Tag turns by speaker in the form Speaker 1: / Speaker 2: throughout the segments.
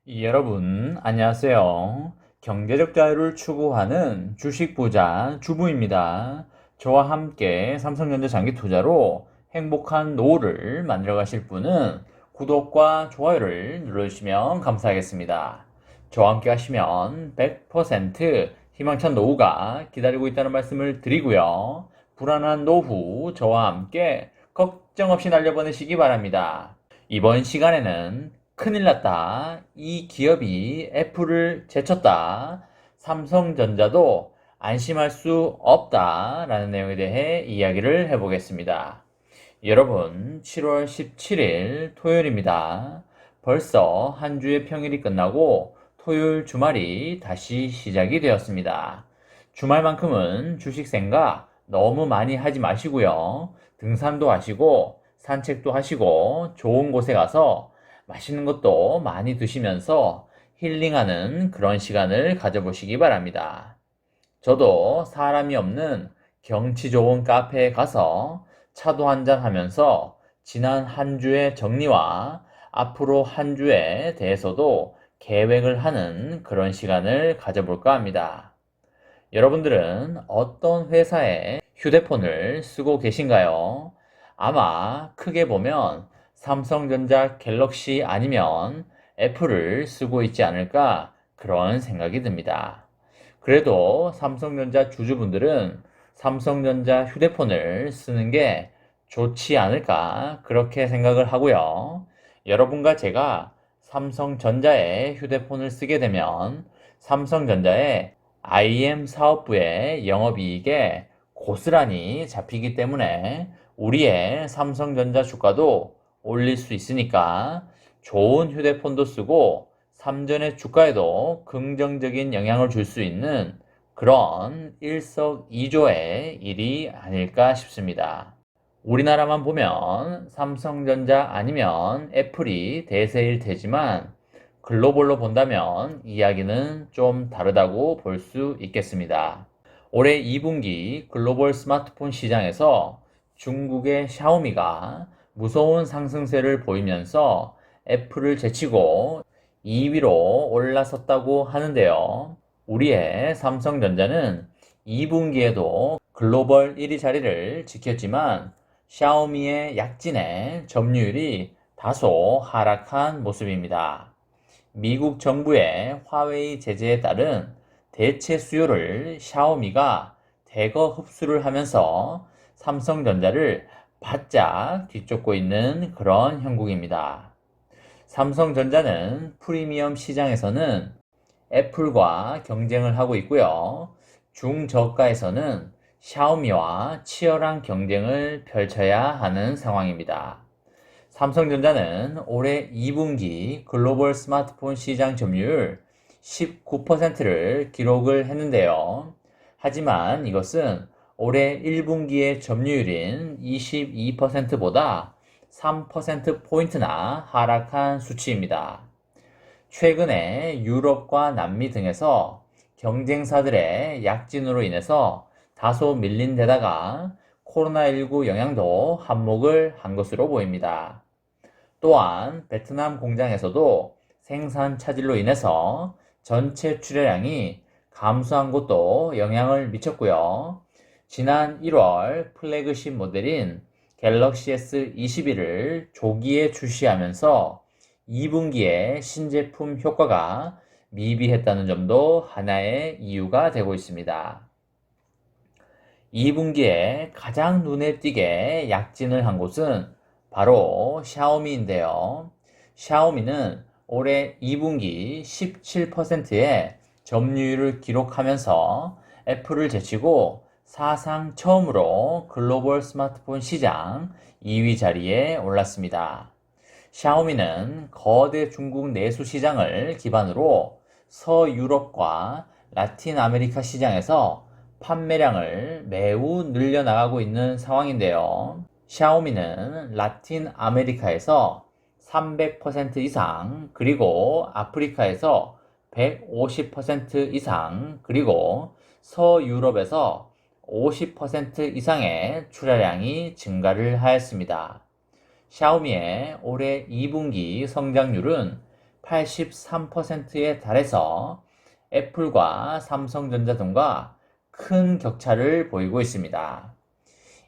Speaker 1: 여러분, 안녕하세요. 경제적 자유를 추구하는 주식 부자 주부입니다. 저와 함께 삼성전자 장기 투자로 행복한 노후를 만들어 가실 분은 구독과 좋아요를 눌러주시면 감사하겠습니다. 저와 함께 하시면 100% 희망찬 노후가 기다리고 있다는 말씀을 드리고요. 불안한 노후 저와 함께 걱정 없이 날려보내시기 바랍니다. 이번 시간에는 큰일 났다. 이 기업이 애플을 제쳤다. 삼성전자도 안심할 수 없다. 라는 내용에 대해 이야기를 해보겠습니다. 여러분, 7월 17일 토요일입니다. 벌써 한 주의 평일이 끝나고 토요일 주말이 다시 시작이 되었습니다. 주말만큼은 주식 생각 너무 많이 하지 마시고요. 등산도 하시고 산책도 하시고 좋은 곳에 가서 맛있는 것도 많이 드시면서 힐링하는 그런 시간을 가져보시기 바랍니다. 저도 사람이 없는 경치 좋은 카페에 가서 차도 한잔 하면서 지난 한 주의 정리와 앞으로 한 주에 대해서도 계획을 하는 그런 시간을 가져볼까 합니다. 여러분들은 어떤 회사의 휴대폰을 쓰고 계신가요? 아마 크게 보면 삼성전자 갤럭시 아니면 애플을 쓰고 있지 않을까 그런 생각이 듭니다. 그래도 삼성전자 주주분들은 삼성전자 휴대폰을 쓰는 게 좋지 않을까 그렇게 생각을 하고요. 여러분과 제가 삼성전자의 휴대폰을 쓰게 되면 삼성전자의 IM 사업부의 영업이익에 고스란히 잡히기 때문에 우리의 삼성전자 주가도 올릴 수 있으니까 좋은 휴대폰도 쓰고 삼전의 주가에도 긍정적인 영향을 줄 수 있는 그런 일석이조의 일이 아닐까 싶습니다. 우리나라만 보면 삼성전자 아니면 애플이 대세일 테지만 글로벌로 본다면 이야기는 좀 다르다고 볼 수 있겠습니다. 올해 2분기 글로벌 스마트폰 시장에서 중국의 샤오미가 무서운 상승세를 보이면서 애플을 제치고 2위로 올라섰다고 하는데요. 우리의 삼성전자는 2분기에도 글로벌 1위 자리를 지켰지만 샤오미의 약진에 점유율이 다소 하락한 모습입니다. 미국 정부의 화웨이 제재에 따른 대체 수요를 샤오미가 대거 흡수를 하면서 삼성전자를 바짝 뒤쫓고 있는 그런 형국입니다. 삼성전자는 프리미엄 시장에서는 애플과 경쟁을 하고 있고요. 중저가에서는 샤오미와 치열한 경쟁을 펼쳐야 하는 상황입니다. 삼성전자는 올해 2분기 글로벌 스마트폰 시장 점유율 19%를 기록을 했는데요. 하지만 이것은 올해 1분기의 점유율인 22%보다 3%포인트나 하락한 수치입니다. 최근에 유럽과 남미 등에서 경쟁사들의 약진으로 인해서 다소 밀린 데다가 코로나19 영향도 한몫을 한 것으로 보입니다. 또한 베트남 공장에서도 생산 차질로 인해서 전체 출하량이 감소한 것도 영향을 미쳤고요. 지난 1월 플래그십 모델인 갤럭시 S21을 조기에 출시하면서 2분기에 신제품 효과가 미비했다는 점도 하나의 이유가 되고 있습니다. 2분기에 가장 눈에 띄게 약진을 한 곳은 바로 샤오미인데요. 샤오미는 올해 2분기 17%의 점유율을 기록하면서 애플을 제치고 사상 처음으로 글로벌 스마트폰 시장 2위 자리에 올랐습니다. 샤오미는 거대 중국 내수 시장을 기반으로 서유럽과 라틴 아메리카 시장에서 판매량을 매우 늘려나가고 있는 상황인데요. 샤오미는 라틴 아메리카에서 300% 이상, 그리고 아프리카에서 150% 이상, 그리고 서유럽에서 50% 이상의 출하량이 증가를 하였습니다. 샤오미의 올해 2분기 성장률은 83%에 달해서 애플과 삼성전자 등과 큰 격차를 보이고 있습니다.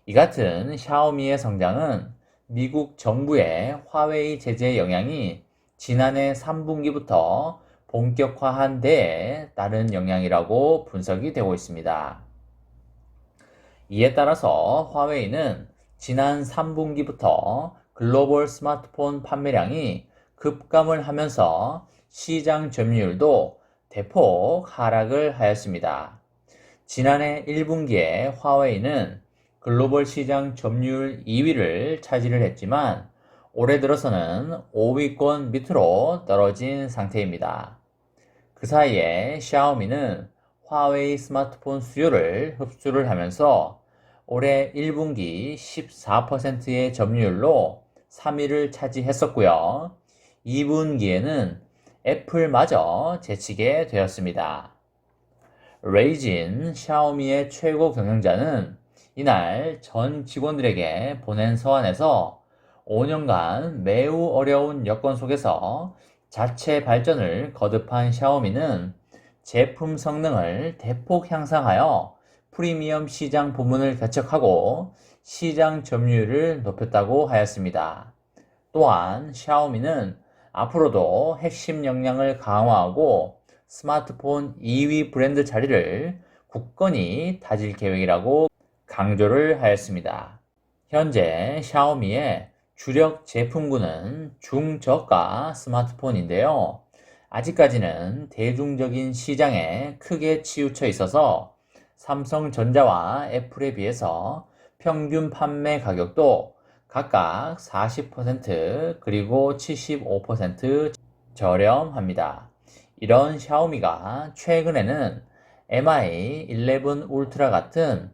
Speaker 1: 이 같은 샤오미의 성장은 미국 정부의 화웨이 제재 영향이 지난해 3분기부터 본격화한 데에 따른 영향이라고 분석이 되고 있습니다. 이에 따라서 화웨이는 지난 3분기부터 글로벌 스마트폰 판매량이 급감을 하면서 시장 점유율도 대폭 하락을 하였습니다. 지난해 1분기에 화웨이는 글로벌 시장 점유율 2위를 차지를 했지만 올해 들어서는 5위권 밑으로 떨어진 상태입니다. 그 사이에 샤오미는 화웨이 스마트폰 수요를 흡수를 하면서 올해 1분기 14%의 점유율로 3위를 차지했었고요. 2분기에는 애플마저 제치게 되었습니다. 레이진 샤오미의 최고 경영자는 이날 전 직원들에게 보낸 서한에서 5년간 매우 어려운 여건 속에서 자체 발전을 거듭한 샤오미는 제품 성능을 대폭 향상하여 프리미엄 시장 부문을 개척하고 시장 점유율을 높였다고 하였습니다. 또한 샤오미는 앞으로도 핵심 역량을 강화하고 스마트폰 2위 브랜드 자리를 굳건히 다질 계획이라고 강조를 하였습니다. 현재 샤오미의 주력 제품군은 중저가 스마트폰인데요. 아직까지는 대중적인 시장에 크게 치우쳐 있어서 삼성전자와 애플에 비해서 평균 판매 가격도 각각 40% 그리고 75% 저렴합니다. 이런 샤오미가 최근에는 MI11 울트라 같은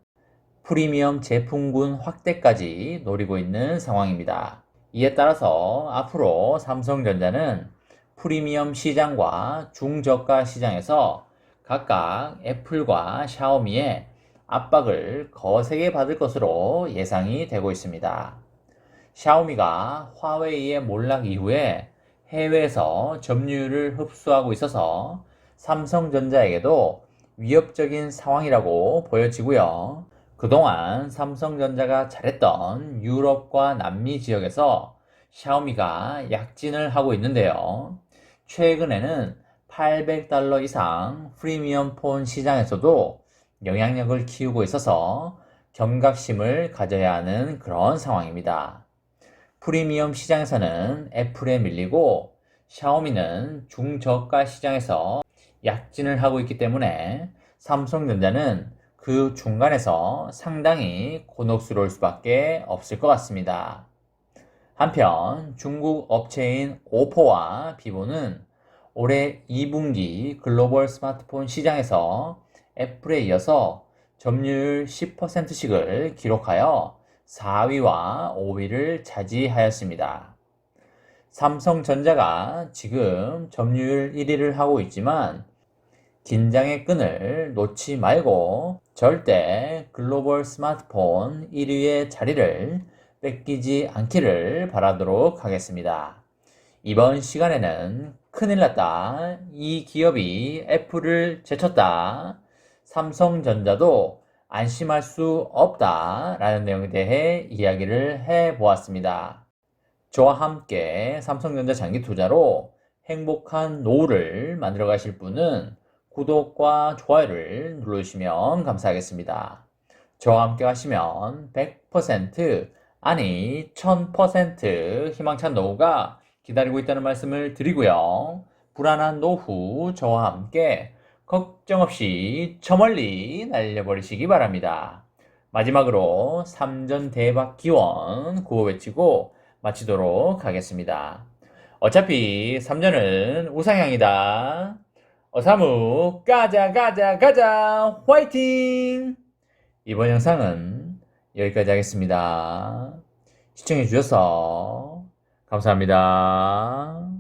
Speaker 1: 프리미엄 제품군 확대까지 노리고 있는 상황입니다. 이에 따라서 앞으로 삼성전자는 프리미엄 시장과 중저가 시장에서 각각 애플과 샤오미의 압박을 거세게 받을 것으로 예상이 되고 있습니다. 샤오미가 화웨이의 몰락 이후에 해외에서 점유율을 흡수하고 있어서 삼성전자에게도 위협적인 상황이라고 보여지고요. 그동안 삼성전자가 잘했던 유럽과 남미 지역에서 샤오미가 약진을 하고 있는데요. 최근에는 $800 이상 프리미엄 폰 시장에서도 영향력을 키우고 있어서 경각심을 가져야 하는 그런 상황입니다. 프리미엄 시장에서는 애플에 밀리고 샤오미는 중저가 시장에서 약진을 하고 있기 때문에 삼성전자는 그 중간에서 상당히 곤혹스러울 수밖에 없을 것 같습니다. 한편 중국 업체인 오포와 비보는 올해 2분기 글로벌 스마트폰 시장에서 애플에 이어서 점유율 10%씩을 기록하여 4위와 5위를 차지하였습니다. 삼성전자가 지금 점유율 1위를 하고 있지만 긴장의 끈을 놓지 말고 절대 글로벌 스마트폰 1위의 자리를 뺏기지 않기를 바라도록 하겠습니다. 이번 시간에는 큰일 났다. 이 기업이 애플을 제쳤다. 삼성전자도 안심할 수 없다. 라는 내용에 대해 이야기를 해보았습니다. 저와 함께 삼성전자 장기 투자로 행복한 노후를 만들어 가실 분은 구독과 좋아요를 눌러주시면 감사하겠습니다. 저와 함께 하시면 100% 아니 1000% 희망찬 노후가 기다리고 있다는 말씀을 드리고요. 불안한 노후 저와 함께 걱정 없이 저 멀리 날려버리시기 바랍니다. 마지막으로 3전 대박 기원 구호 외치고 마치도록 하겠습니다. 어차피 3전은 우상향이다. 어사무 가자 가자 가자 화이팅! 이번 영상은 여기까지 하겠습니다. 시청해 주셔서 감사합니다.